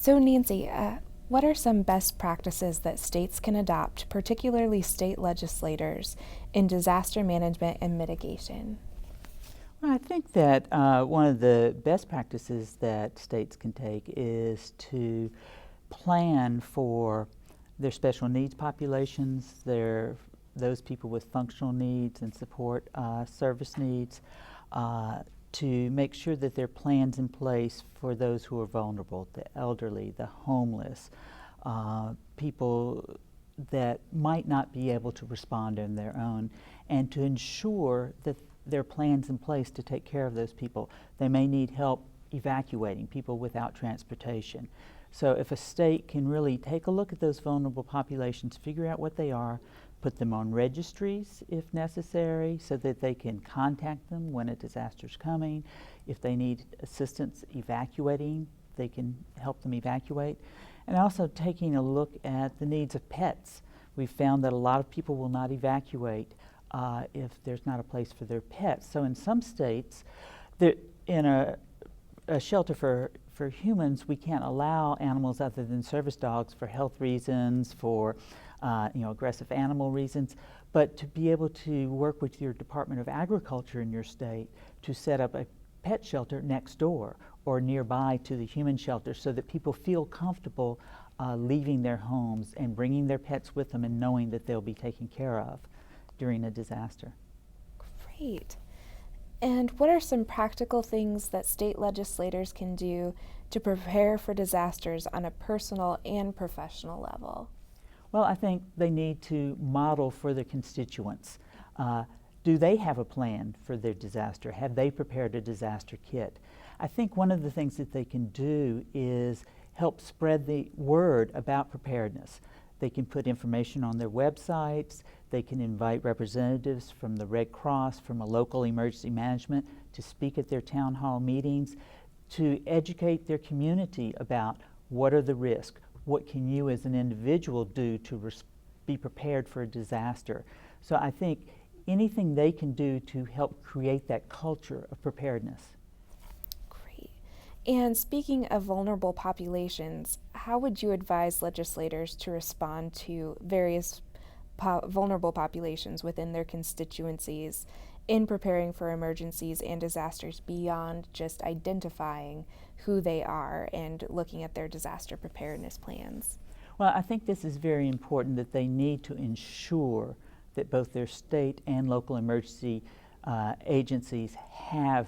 So, Nancy, what are some best practices that states can adopt, particularly state legislators, in disaster management and mitigation? Well, I think that one of the best practices that states can take is to plan for their special needs populations, those people with functional needs and support service needs, to make sure that there are plans in place for those who are vulnerable, the elderly, the homeless, people that might not be able to respond on their own, and to ensure that there are plans in place to take care of those people. They may need help evacuating people without transportation. So if a state can really take a look at those vulnerable populations, figure out what they are, put them on registries if necessary so that they can contact them when a disaster is coming. If they need assistance evacuating, they can help them evacuate. And also taking a look at the needs of pets. We've found that a lot of people will not evacuate if there's not a place for their pets. So in some states, in a shelter for humans, we can't allow animals other than service dogs for health reasons, for aggressive animal reasons, but to be able to work with your Department of Agriculture in your state to set up a pet shelter next door or nearby to the human shelter so that people feel comfortable leaving their homes and bringing their pets with them and knowing that they'll be taken care of during a disaster. Great. And what are some practical things that state legislators can do to prepare for disasters on a personal and professional level? Well, I think they need to model for their constituents. Do they have a plan for their disaster? Have they prepared a disaster kit? I think one of the things that they can do is help spread the word about preparedness. They can put information on their websites. They can invite representatives from the Red Cross, from a local emergency management to speak at their town hall meetings, to educate their community about what are the risks, what can you as an individual do to be prepared for a disaster. So I think anything they can do to help create that culture of preparedness. Great. And speaking of vulnerable populations, how would you advise legislators to respond to various vulnerable populations within their constituencies in preparing for emergencies and disasters beyond just identifying who they are and looking at their disaster preparedness plans? Well, I think this is very important, that they need to ensure that both their state and local emergency agencies have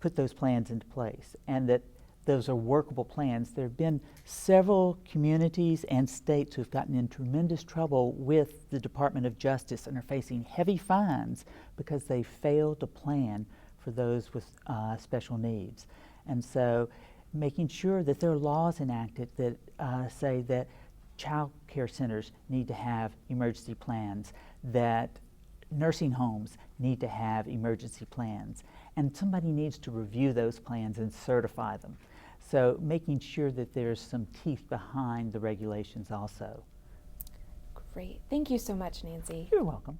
put those plans into place and that those are workable plans. There have been several communities and states who've gotten in tremendous trouble with the Department of Justice and are facing heavy fines because they failed to plan for those with special needs. And so making sure that there are laws enacted that say that child care centers need to have emergency plans, that nursing homes need to have emergency plans, and somebody needs to review those plans and certify them. So making sure that there's some teeth behind the regulations also. Great. Thank you so much, Nancy. You're welcome.